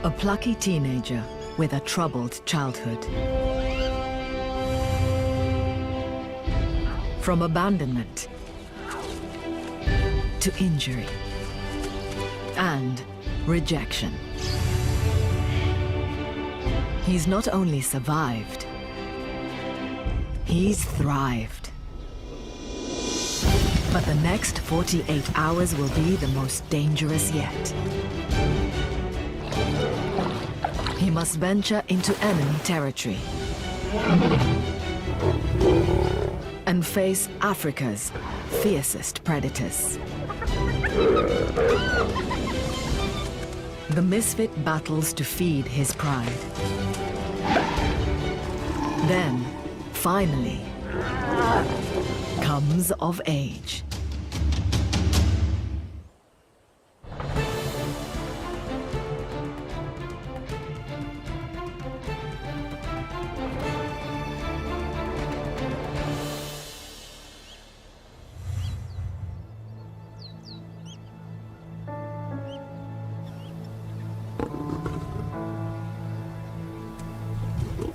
A plucky teenager with a troubled childhood. From abandonment to injury and rejection. He's not only survived, he's thrived. But the next 48 hours will be the most dangerous yet. He must venture into enemy territory and face Africa's fiercest predators. The misfit battles to feed his pride. Then, finally, comes of age.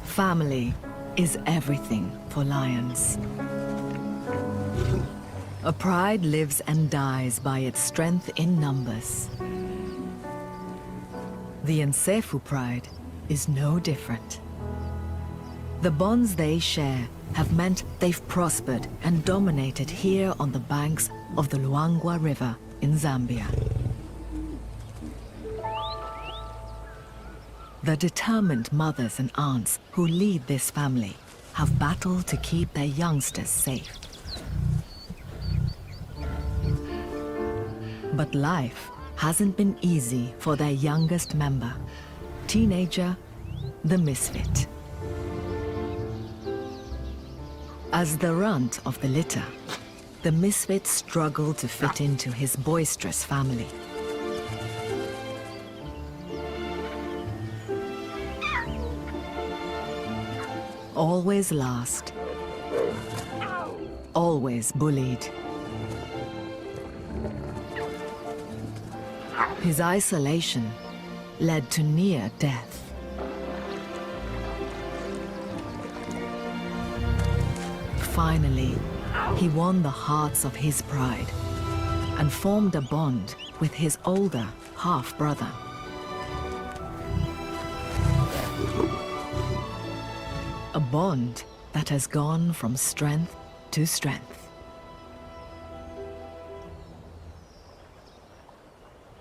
Family is everything for lions. A pride lives and dies by its strength in numbers. The Nsefu pride is no different. The bonds they share have meant they've prospered and dominated here on the banks of the Luangwa River in Zambia. The determined mothers and aunts who lead this family have battled to keep their youngsters safe. But life hasn't been easy for their youngest member, teenager, the misfit. As the runt of the litter, the misfit struggled to fit into his boisterous family. Always last, always bullied. His isolation led to near death. Finally, he won the hearts of his pride and formed a bond with his older half-brother. A bond that has gone from strength to strength.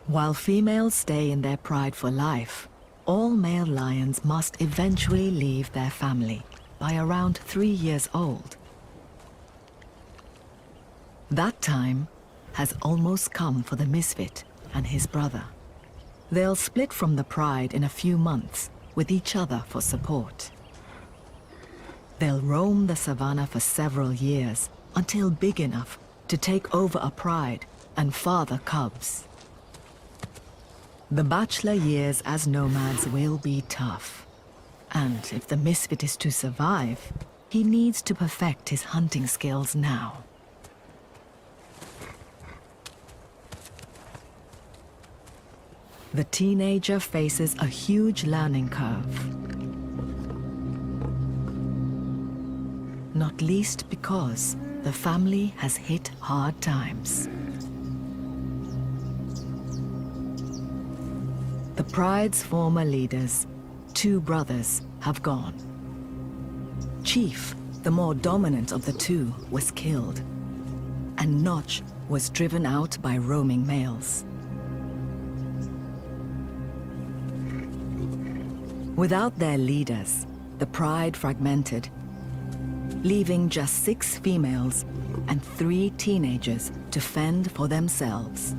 While females stay in their pride for life, all male lions must eventually leave their family by around 3 years old. That time has almost come for the misfit and his brother. They'll split from the pride in a few months with each other for support. They'll roam the savannah for several years until big enough to take over a pride and father cubs. The bachelor years as nomads will be tough. And if the misfit is to survive, he needs to perfect his hunting skills now. The teenager faces a huge learning curve. Not least because the family has hit hard times. The pride's former leaders, 2 brothers, have gone. Chief, the more dominant of the 2, was killed, and Notch was driven out by roaming males. Without their leaders, the pride fragmented, leaving just 6 females and 3 teenagers to fend for themselves.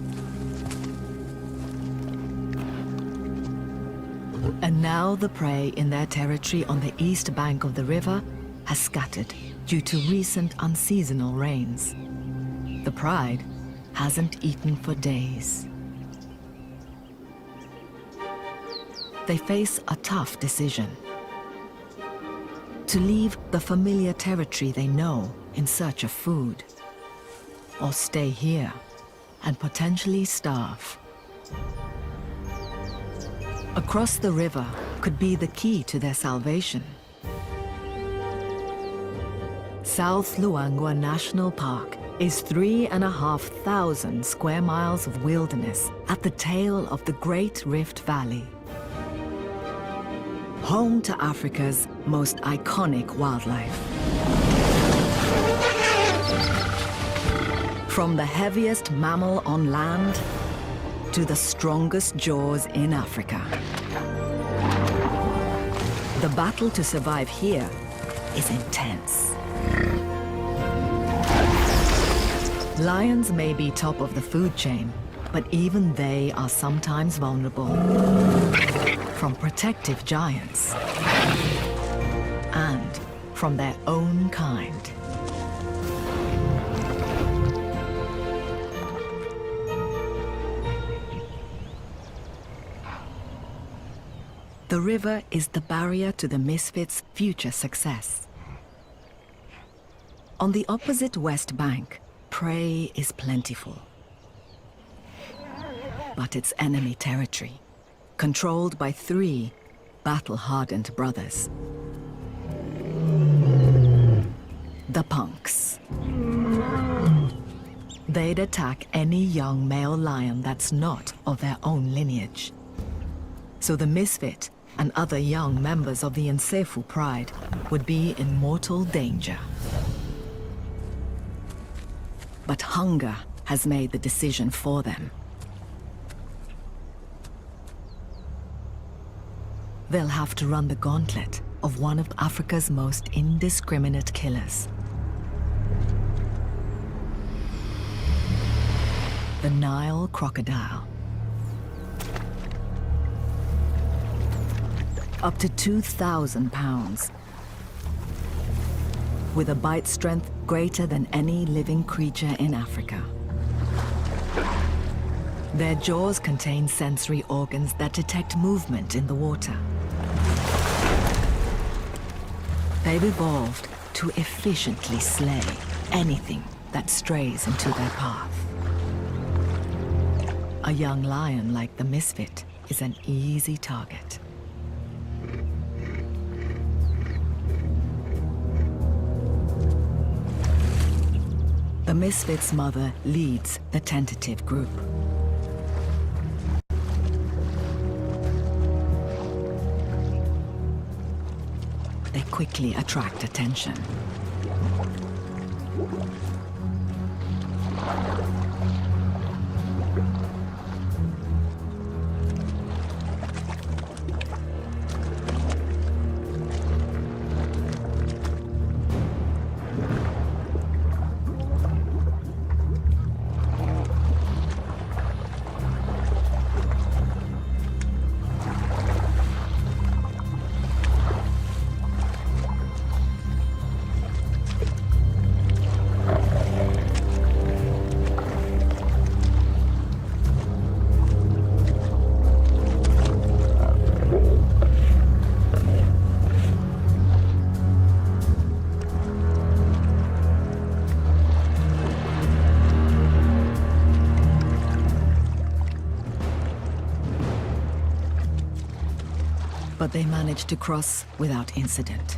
And now the prey in their territory on the east bank of the river has scattered due to recent unseasonal rains. The pride hasn't eaten for days. They face a tough decision. To leave the familiar territory they know in search of food, or stay here and potentially starve. Across the river could be the key to their salvation. South Luangwa National Park is 3,500 square miles of wilderness at the tail of the Great Rift Valley. Home to Africa's most iconic wildlife. From the heaviest mammal on land to the strongest jaws in Africa. The battle to survive here is intense. Lions may be top of the food chain, but even they are sometimes vulnerable. From protective giants and from their own kind. The river is the barrier to the Misfits' future success. On the opposite west bank, prey is plentiful. But it's enemy territory, controlled by 3 battle-hardened brothers. The punks. They'd attack any young male lion that's not of their own lineage. So the Misfit and other young members of the Nsefu pride would be in mortal danger. But hunger has made the decision for them. They'll have to run the gauntlet of one of Africa's most indiscriminate killers. The Nile crocodile. Up to 2,000 pounds. With a bite strength greater than any living creature in Africa. Their jaws contain sensory organs that detect movement in the water. They've evolved to efficiently slay anything that strays into their path. A young lion like the Misfit is an easy target. The Misfit's mother leads the tentative group. They quickly attract attention. But they managed to cross without incident.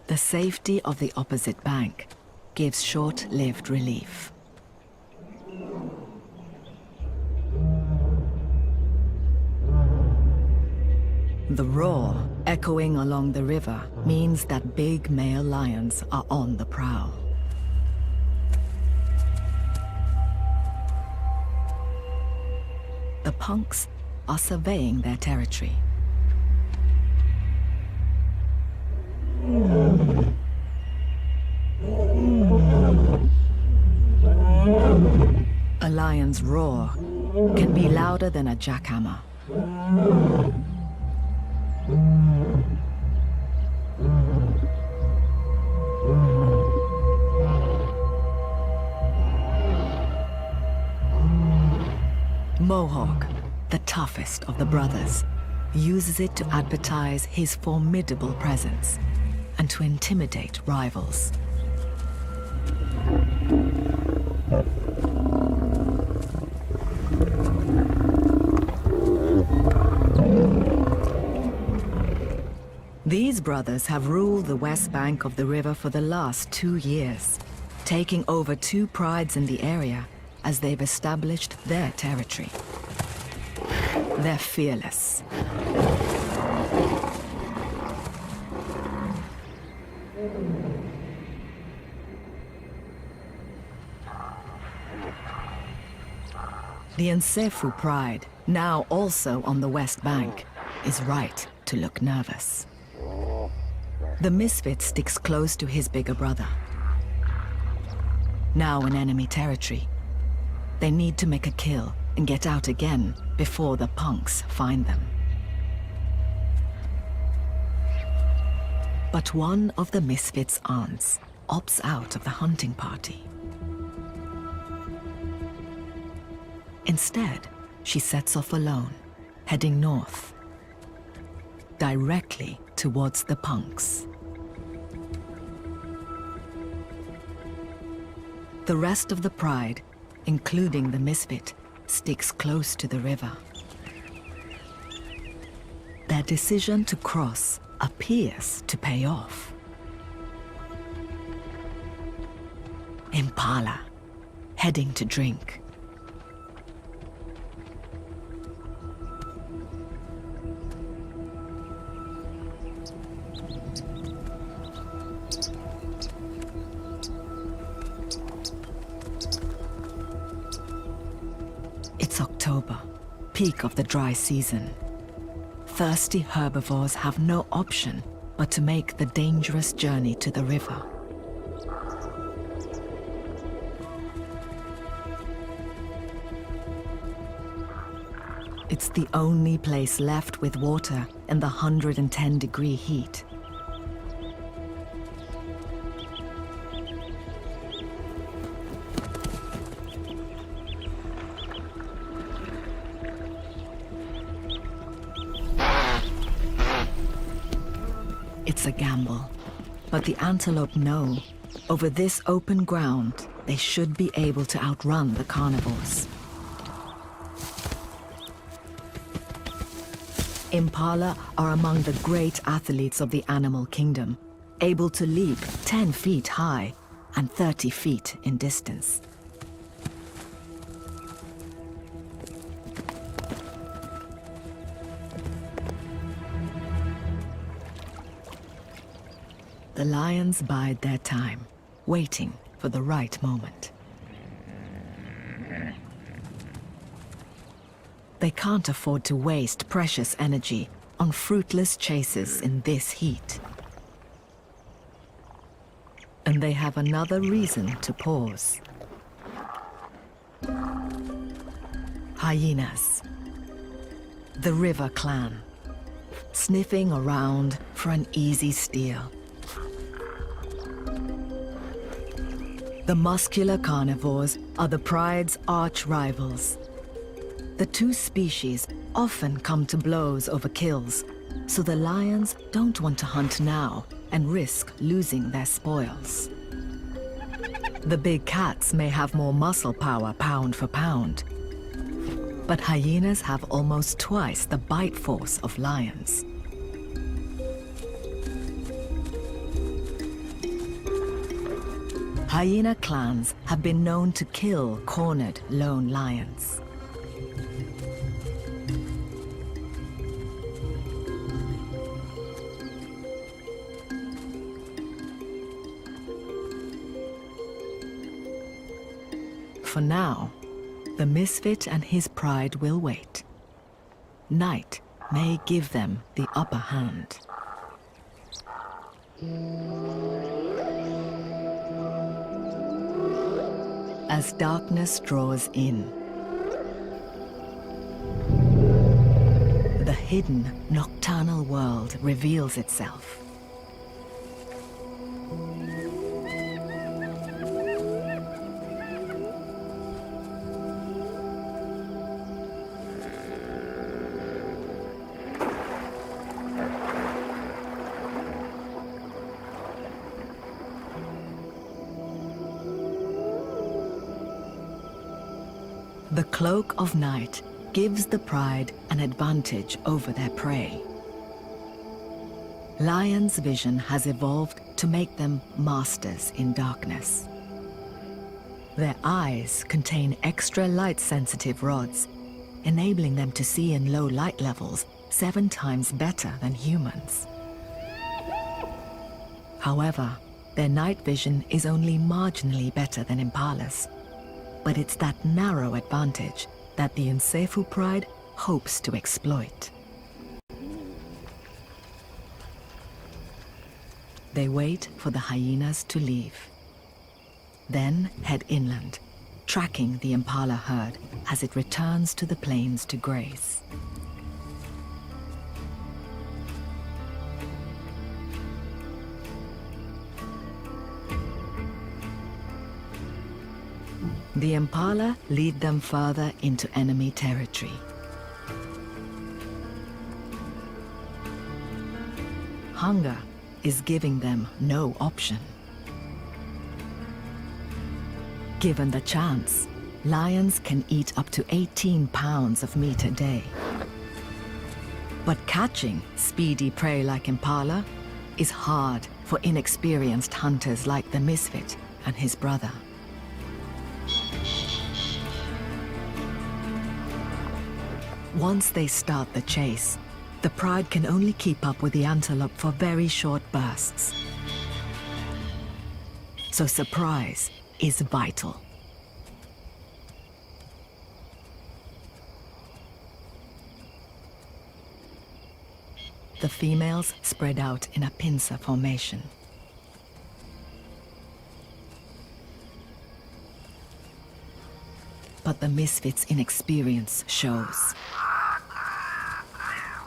The safety of the opposite bank gives short-lived relief. The roar echoing along the river means that big male lions are on the prowl. The punks are surveying their territory. A lion's roar can be louder than a jackhammer. Mohawk, the toughest of the brothers, uses it to advertise his formidable presence and to intimidate rivals. His brothers have ruled the west bank of the river for the last 2 years, taking over 2 prides in the area as they've established their territory. They're fearless. The Nsefu pride, now also on the west bank, is right to look nervous. The misfit sticks close to his bigger brother. Now in enemy territory, they need to make a kill and get out again before the punks find them. But one of the misfits' aunts opts out of the hunting party. Instead, she sets off alone, heading north, directly towards the punks. The rest of the pride, including the misfit, sticks close to the river. Their decision to cross appears to pay off. Impala, heading to drink. It's October, peak of the dry season. Thirsty herbivores have no option but to make the dangerous journey to the river. It's the only place left with water in the 110-degree heat. It's a gamble, but the antelope know over this open ground they should be able to outrun the carnivores. Impala are among the great athletes of the animal kingdom, able to leap 10 feet high and 30 feet in distance. The lions bide their time, waiting for the right moment. They can't afford to waste precious energy on fruitless chases in this heat. And they have another reason to pause. Hyenas. The river clan, sniffing around for an easy steal. The muscular carnivores are the pride's arch rivals. The two species often come to blows over kills, so the lions don't want to hunt now and risk losing their spoils. The big cats may have more muscle power pound for pound, but hyenas have almost twice the bite force of lions. Hyena clans have been known to kill cornered lone lions. For now, the misfit and his pride will wait. Night may give them the upper hand. As darkness draws in, the hidden nocturnal world reveals itself. The cloak of night gives the pride an advantage over their prey. Lions' vision has evolved to make them masters in darkness. Their eyes contain extra light-sensitive rods, enabling them to see in low light levels 7 times better than humans. However, their night vision is only marginally better than impalas. But it's that narrow advantage that the Nsefu pride hopes to exploit. They wait for the hyenas to leave. Then head inland, tracking the impala herd as it returns to the plains to graze. The impala lead them further into enemy territory. Hunger is giving them no option. Given the chance, lions can eat up to 18 pounds of meat a day. But catching speedy prey like impala is hard for inexperienced hunters like the misfit and his brother. Once they start the chase, the pride can only keep up with the antelope for very short bursts. So surprise is vital. The females spread out in a pincer formation. But the misfit's inexperience shows.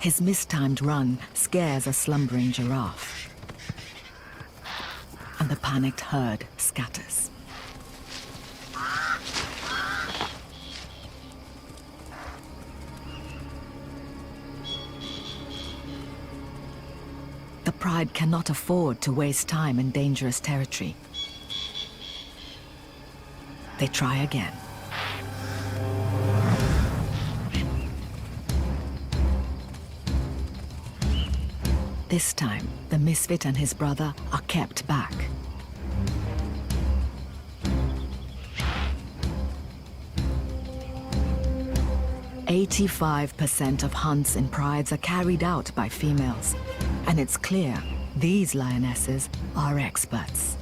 His mistimed run scares a slumbering giraffe, and the panicked herd scatters. The pride cannot afford to waste time in dangerous territory. They try again. This time, the misfit and his brother are kept back. "85% of hunts in prides are carried out by females, and it's clear these lionesses are experts.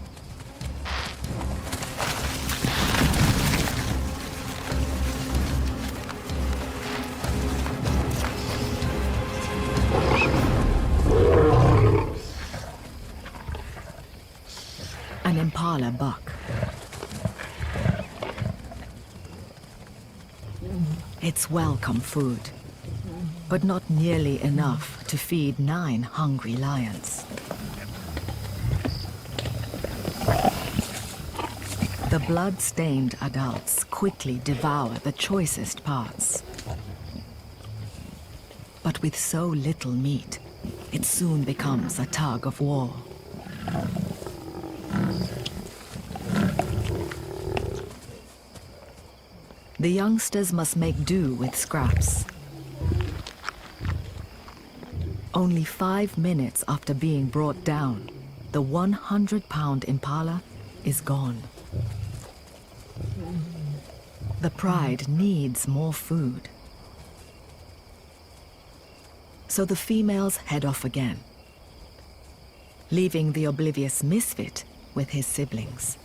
An impala buck. It's welcome food, but not nearly enough to feed 9 hungry lions. The blood-stained adults quickly devour the choicest parts. But with so little meat, it soon becomes a tug of war. The youngsters must make do with scraps. Only 5 minutes after being brought down, the 100-pound impala is gone. The pride needs more food. So the females head off again, leaving the oblivious misfit with his siblings.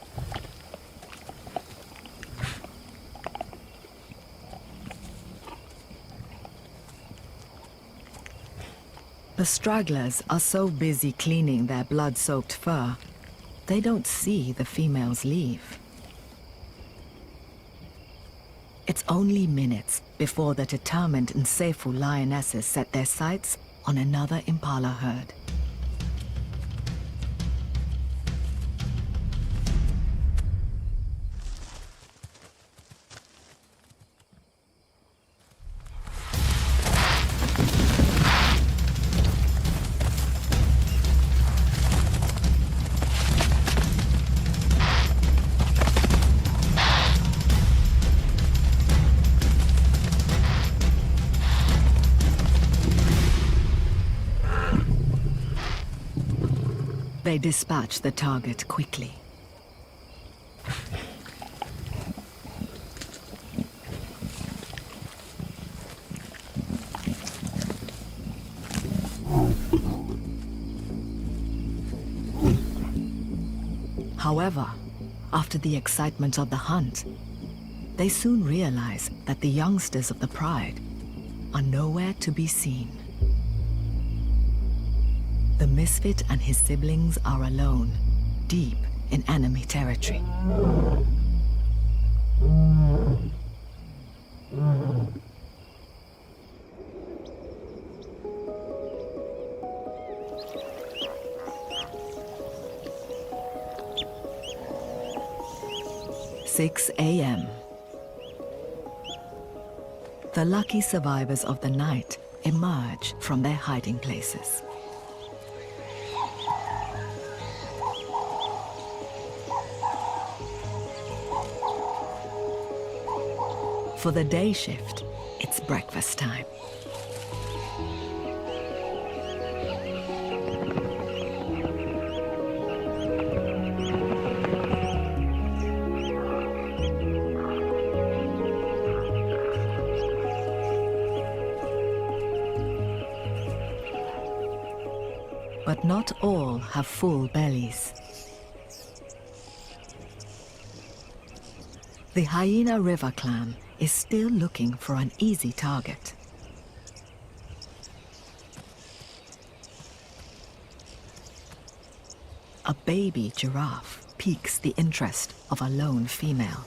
The stragglers are so busy cleaning their blood-soaked fur, they don't see the females leave. It's only minutes before the determined Nsefu lionesses set their sights on another impala herd. They dispatch the target quickly. However, after the excitement of the hunt, they soon realize that the youngsters of the pride are nowhere to be seen. The misfit and his siblings are alone, deep in enemy territory. "6 a.m. The lucky survivors of the night emerge from their hiding places. For the day shift, it's breakfast time. But not all have full bellies. The Hyena River clan is still looking for an easy target. A baby giraffe piques the interest of a lone female.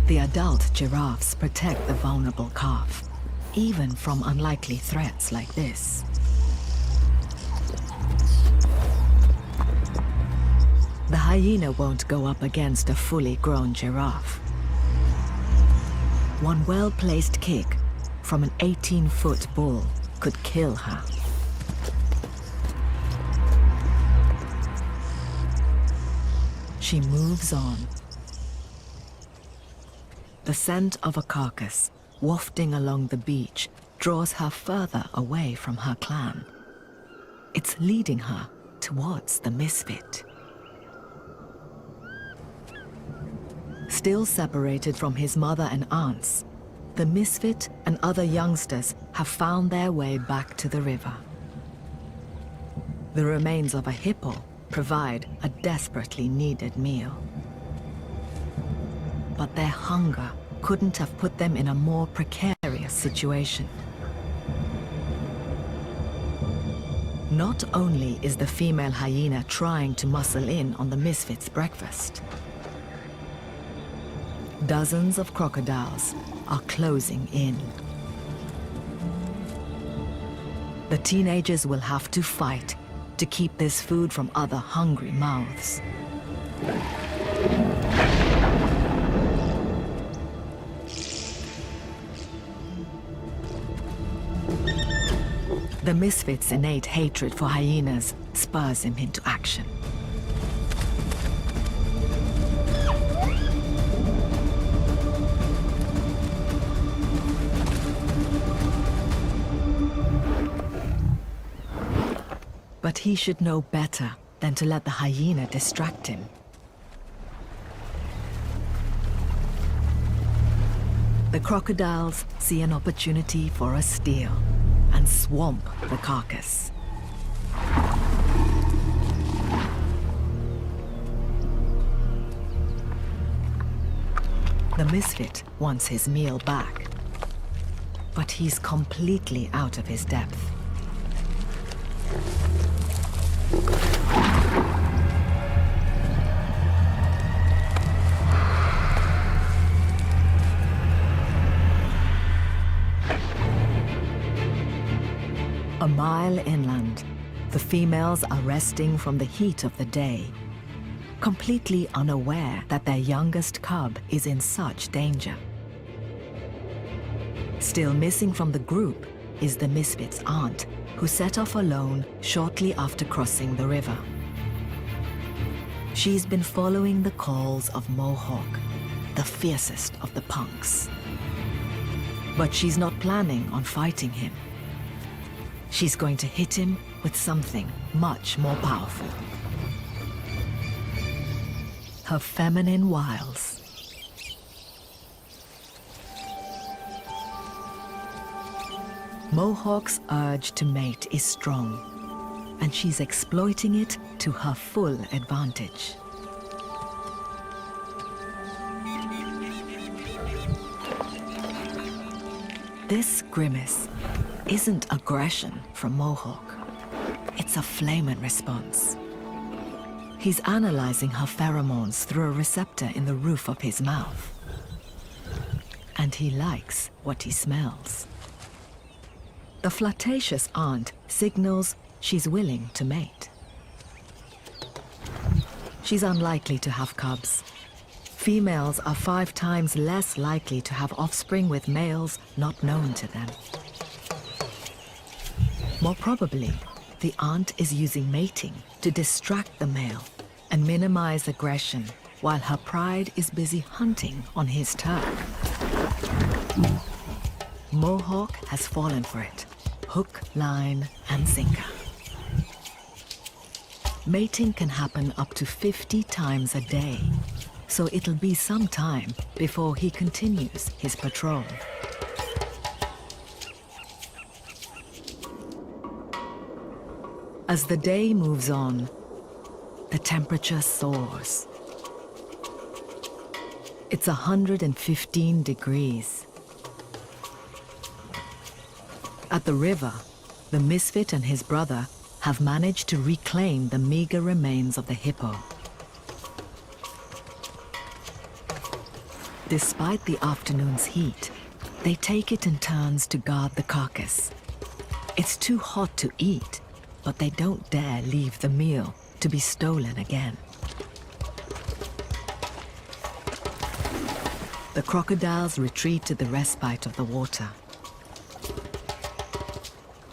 The adult giraffes protect the vulnerable calf, even from unlikely threats like this. The hyena won't go up against a fully grown giraffe. One well-placed kick from an 18-foot bull could kill her. She moves on. The scent of a carcass, wafting along the beach, draws her further away from her clan. It's leading her towards the misfit. Still separated from his mother and aunts, the misfit and other youngsters have found their way back to the river. The remains of a hippo provide a desperately needed meal. But their hunger couldn't have put them in a more precarious situation. Not only is the female hyena trying to muscle in on the misfit's breakfast, dozens of crocodiles are closing in. The teenagers will have to fight to keep this food from other hungry mouths. The misfit's innate hatred for hyenas spurs him into action. But he should know better than to let the hyena distract him. The crocodiles see an opportunity for a steal and swamp the carcass. The misfit wants his meal back, but he's completely out of his depth. A mile inland, the females are resting from the heat of the day, completely unaware that their youngest cub is in such danger. Still missing from the group is the misfit's aunt, who set off alone shortly after crossing the river. She's been following the calls of Mohawk, the fiercest of the punks. But she's not planning on fighting him. She's going to hit him with something much more powerful. Her feminine wiles. Mohawk's urge to mate is strong, and she's exploiting it to her full advantage. This grimace isn't aggression from Mohawk. It's a flamin' response. He's analyzing her pheromones through a receptor in the roof of his mouth. And he likes what he smells. The flirtatious aunt signals she's willing to mate. She's unlikely to have cubs. Females are 5 times less likely to have offspring with males not known to them. More probably, the aunt is using mating to distract the male and minimize aggression while her pride is busy hunting on his turf. Mohawk has fallen for it, hook, line, and sinker. Mating can happen up to 50 times a day, so it'll be some time before he continues his patrol. As the day moves on, the temperature soars. It's 115 degrees. At the river, the misfit and his brother have managed to reclaim the meager remains of the hippo. Despite the afternoon's heat, they take it in turns to guard the carcass. It's too hot to eat, but they don't dare leave the meal to be stolen again. The crocodiles retreat to the respite of the water.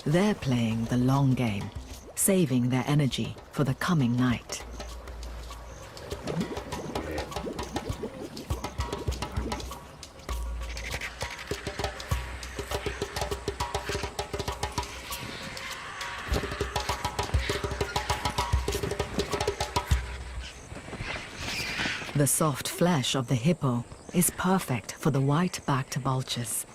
They're playing the long game, saving their energy for the coming night. The soft flesh of the hippo is perfect for the white-backed vultures.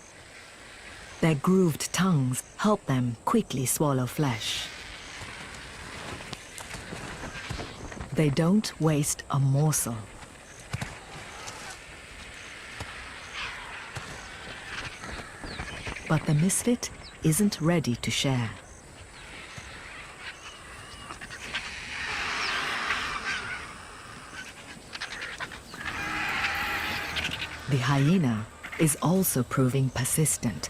Their grooved tongues help them quickly swallow flesh. They don't waste a morsel. But the misfit isn't ready to share. The hyena is also proving persistent,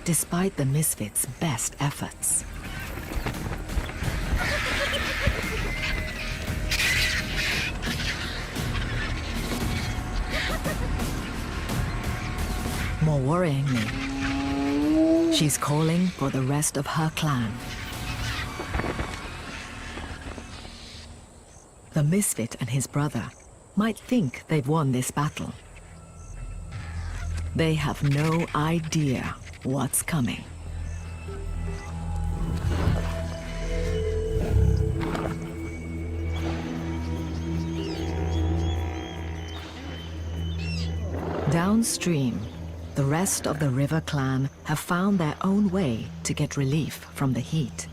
despite the misfit's best efforts. More worryingly, she's calling for the rest of her clan. The misfit and his brother might think they've won this battle. They have no idea what's coming. Downstream, the rest of the river clan have found their own way to get relief from the heat.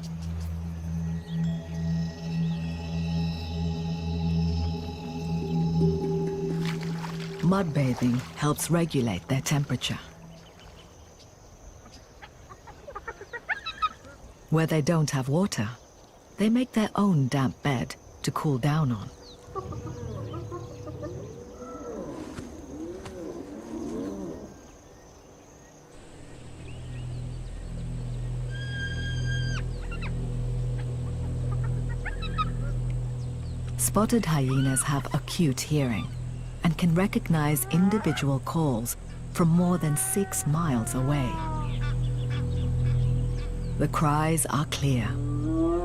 Mud bathing helps regulate their temperature. Where they don't have water, they make their own damp bed to cool down on. Spotted hyenas have acute hearing and can recognize individual calls from more than 6 miles away. The cries are clear.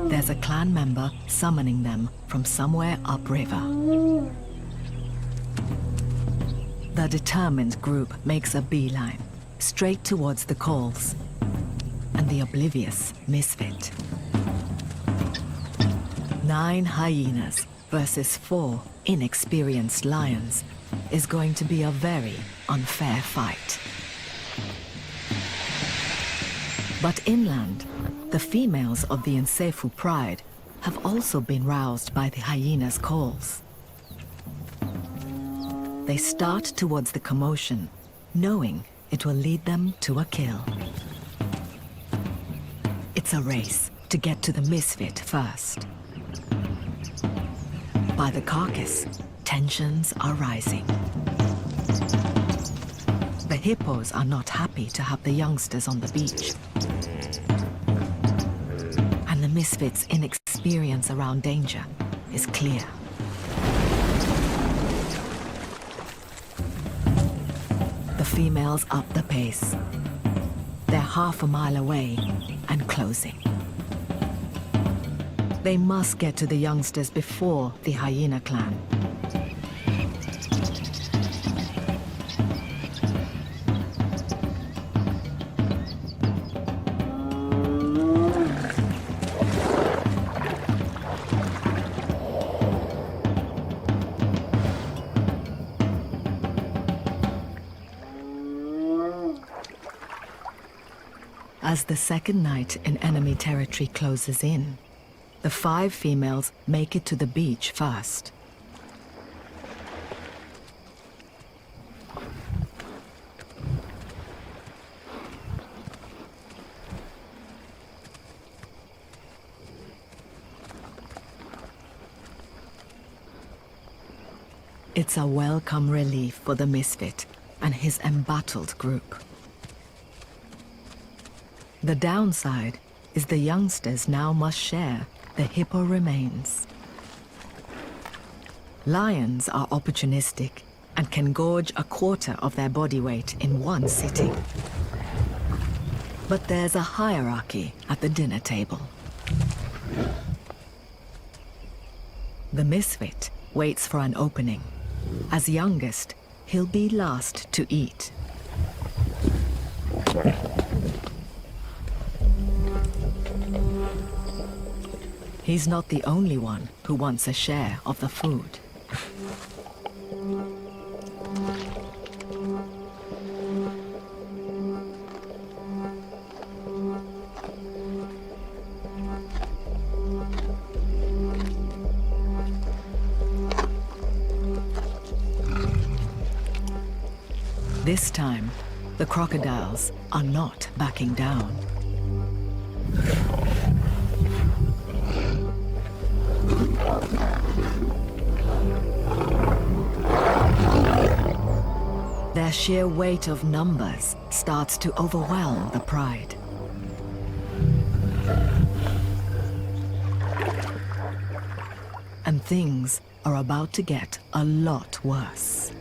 There's a clan member summoning them from somewhere upriver. The determined group makes a beeline, straight towards the calls, and the oblivious misfit. 9 hyenas versus 4 inexperienced lions is going to be a very unfair fight. But inland, the females of the Nsefu pride have also been roused by the hyenas' calls. They start towards the commotion, knowing it will lead them to a kill. It's a race to get to the misfit first. By the carcass, tensions are rising. The hippos are not happy to have the youngsters on the beach. And the misfits' inexperience around danger is clear. The females up the pace. They're half a mile away and closing. They must get to the youngsters before the hyena clan. As the second night in enemy territory closes in, the 5 females make it to the beach first. It's a welcome relief for the misfit and his embattled group. The downside is the youngsters now must share the hippo remains. Lions are opportunistic and can gorge a quarter of their body weight in one sitting. But there's a hierarchy at the dinner table. The misfit waits for an opening. As youngest, he'll be last to eat. He's not the only one who wants a share of the food. This time, the crocodiles are not backing down. Their sheer weight of numbers starts to overwhelm the pride. And things are about to get a lot worse.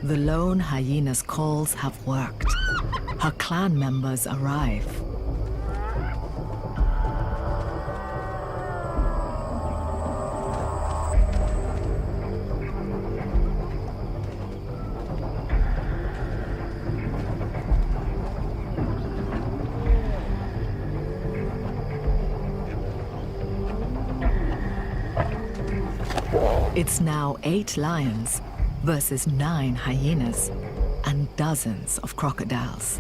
The lone hyena's calls have worked. Her clan members arrive. It's now 8 lions versus 9 hyenas and dozens of crocodiles.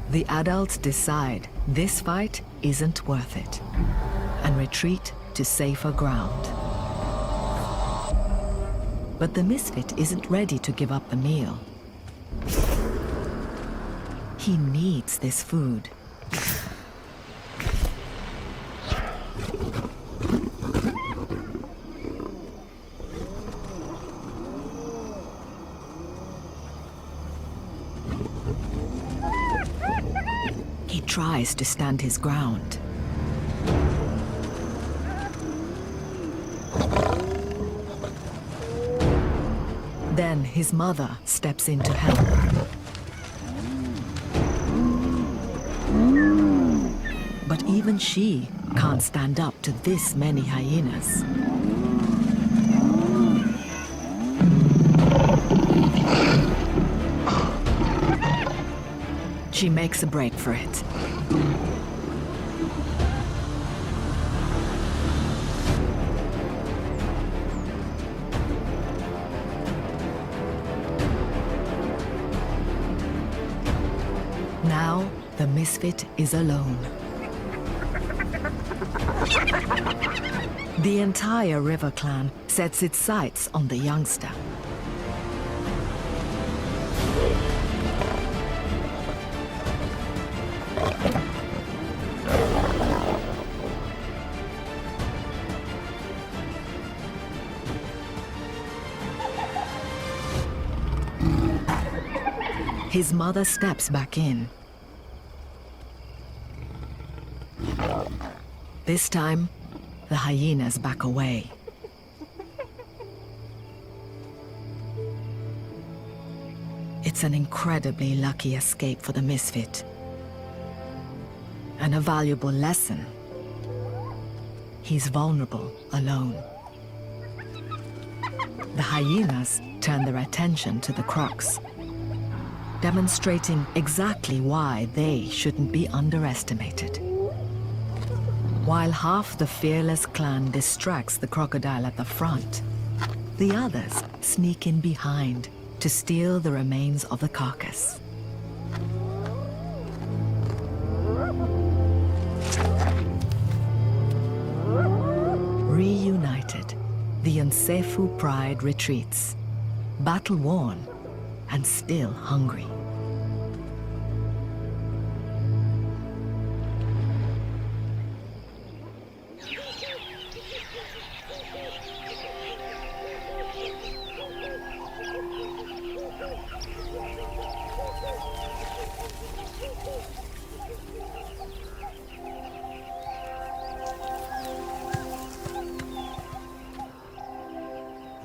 The adults decide this fight isn't worth it and retreat to safer ground. But the misfit isn't ready to give up the meal. He needs this food. tries to stand his ground. Then his mother steps in to help. But even she can't stand up to this many hyenas. She makes a break for it. Now, the misfit is alone. The entire river clan sets its sights on the youngster. His mother steps back in. This time, the hyenas back away. It's an incredibly lucky escape for the misfit. And a valuable lesson. He's vulnerable alone. The hyenas turn their attention to the crocs, demonstrating exactly why they shouldn't be underestimated. While half the fearless clan distracts the crocodile at the front, the others sneak in behind to steal the remains of the carcass. Reunited, the Nsefu pride retreats, battle-worn and still hungry.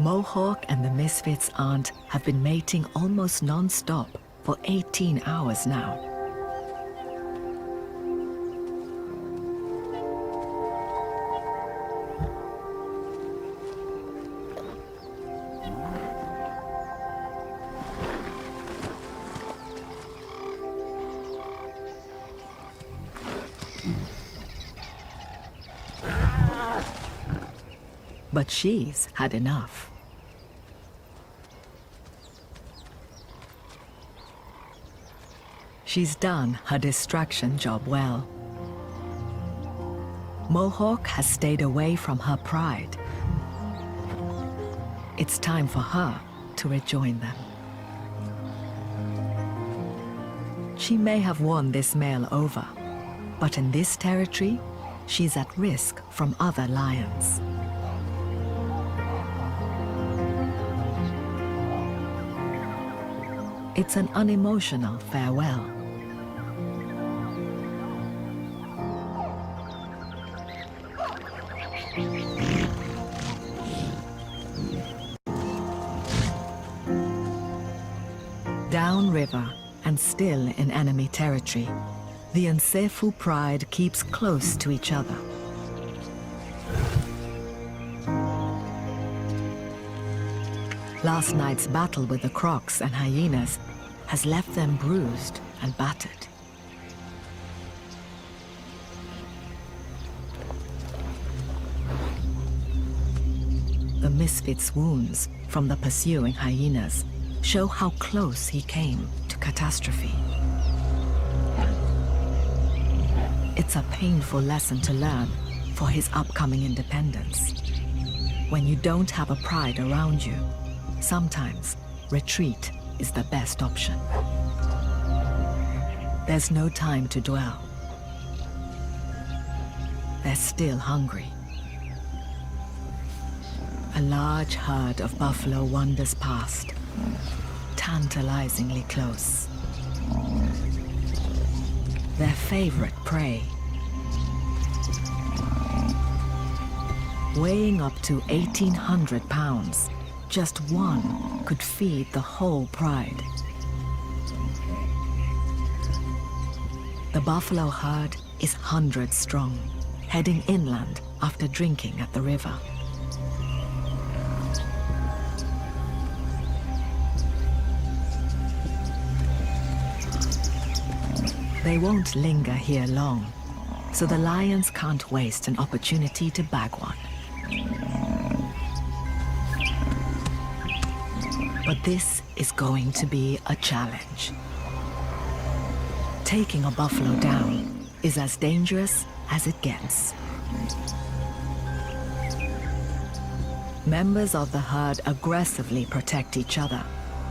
Mohawk and the misfit's aunt have been mating almost non-stop for 18 hours now. But she's had enough. She's done her distraction job well. Mohawk has stayed away from her pride. It's time for her to rejoin them. She may have won this male over, but in this territory, she's at risk from other lions. It's an unemotional farewell. Downriver and still in enemy territory, the Nsefu pride keeps close to each other. Last night's battle with the crocs and hyenas has left them bruised and battered. The misfit's wounds from the pursuing hyenas show how close he came to catastrophe. It's a painful lesson to learn for his upcoming independence. When you don't have a pride around you, sometimes retreat is the best option. There's no time to dwell. They're still hungry. A large herd of buffalo wanders past, tantalizingly close. their favorite prey. Weighing up to 1,800 pounds, just one could feed the whole pride. The buffalo herd is hundreds strong, heading inland after drinking at the river. They won't linger here long, so the lions can't waste an opportunity to bag one. But this is going to be a challenge. Taking a buffalo down is as dangerous as it gets. Members of the herd aggressively protect each other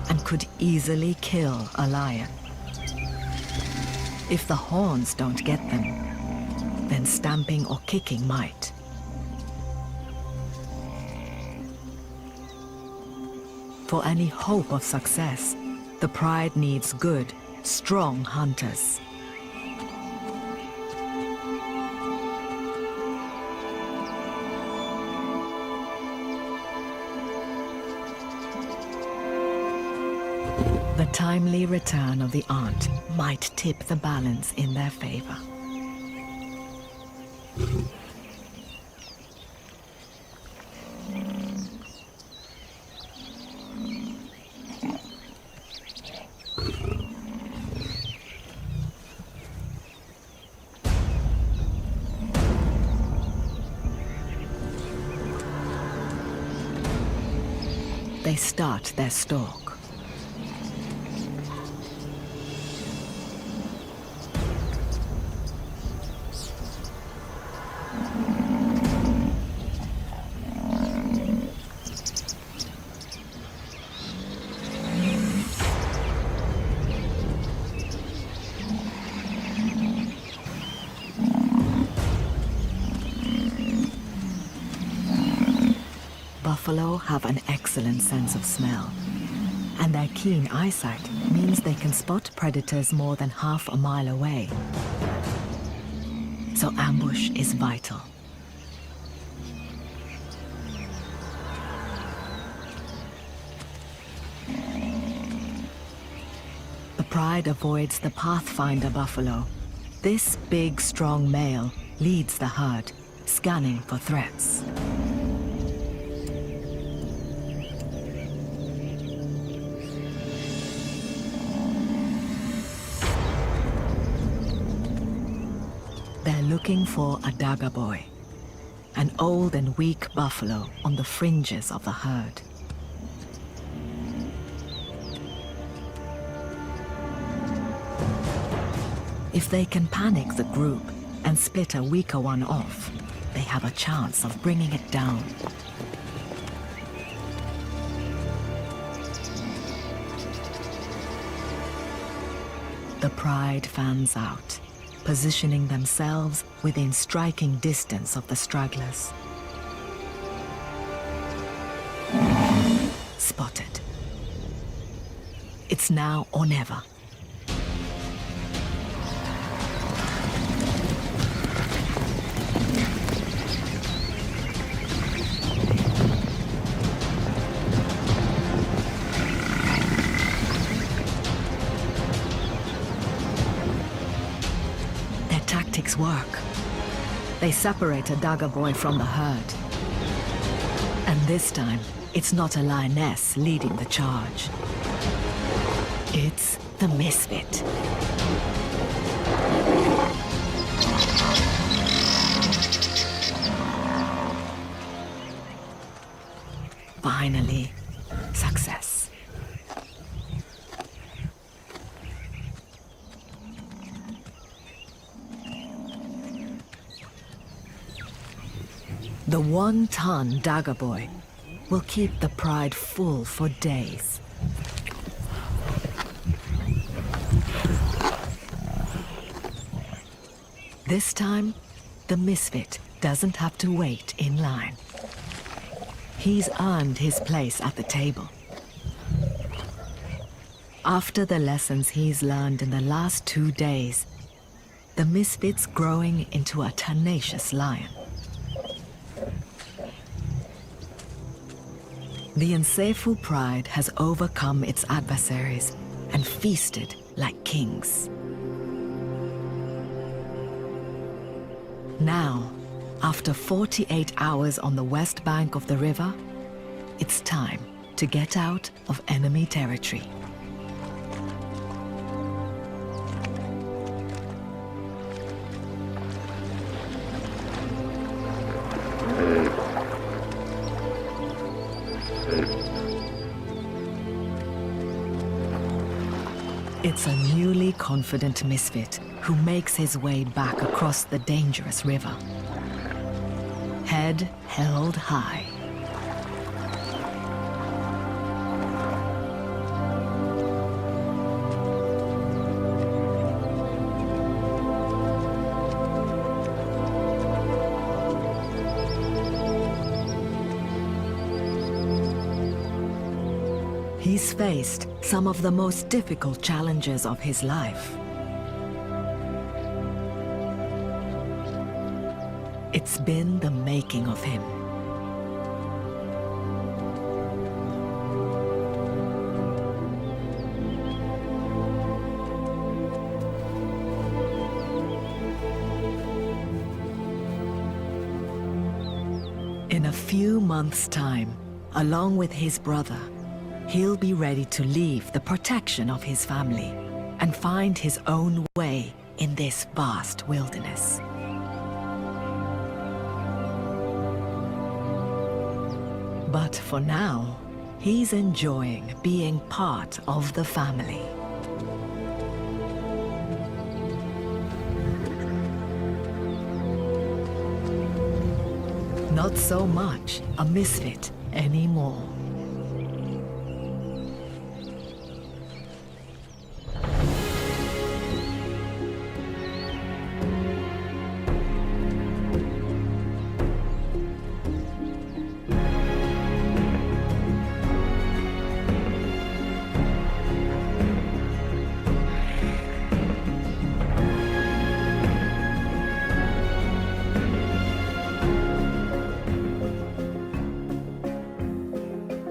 and could easily kill a lion. If the horns don't get them, then stamping or kicking might. For any hope of success, the pride needs good, strong hunters. The timely return of the aunt might tip the balance in their favor. They start their stalk. Buffalo have an excellent sense of smell, and their keen eyesight means they can spot predators more than half a mile away. So ambush is vital. The pride avoids the Pathfinder buffalo. This big, strong male leads the herd, scanning for threats. They're looking for a dagger boy, an old and weak buffalo on the fringes of the herd. If they can panic the group and split a weaker one off, they have a chance of bringing it down. The pride fans out, positioning themselves within striking distance of the stragglers. Spotted. It's now or never. Tactics work. They separate a dagger boy from the herd. And this time, it's not a lioness leading the charge. It's the misfit. Finally, success. The one-ton dagger boy will keep the pride full for days. This time, the misfit doesn't have to wait in line. He's earned his place at the table. After the lessons he's learned in the last 2 days, the misfit's growing into a tenacious lion. The Nsefu pride has overcome its adversaries and feasted like kings. Now, after 48 hours on the west bank of the river, it's time to get out of enemy territory. It's a newly confident misfit who makes his way back across the dangerous river. Head held high. He's faced some of the most difficult challenges of his life. It's been the making of him. In a few months' time, along with his brother, he'll be ready to leave the protection of his family and find his own way in this vast wilderness. But for now, he's enjoying being part of the family. Not so much a misfit anymore.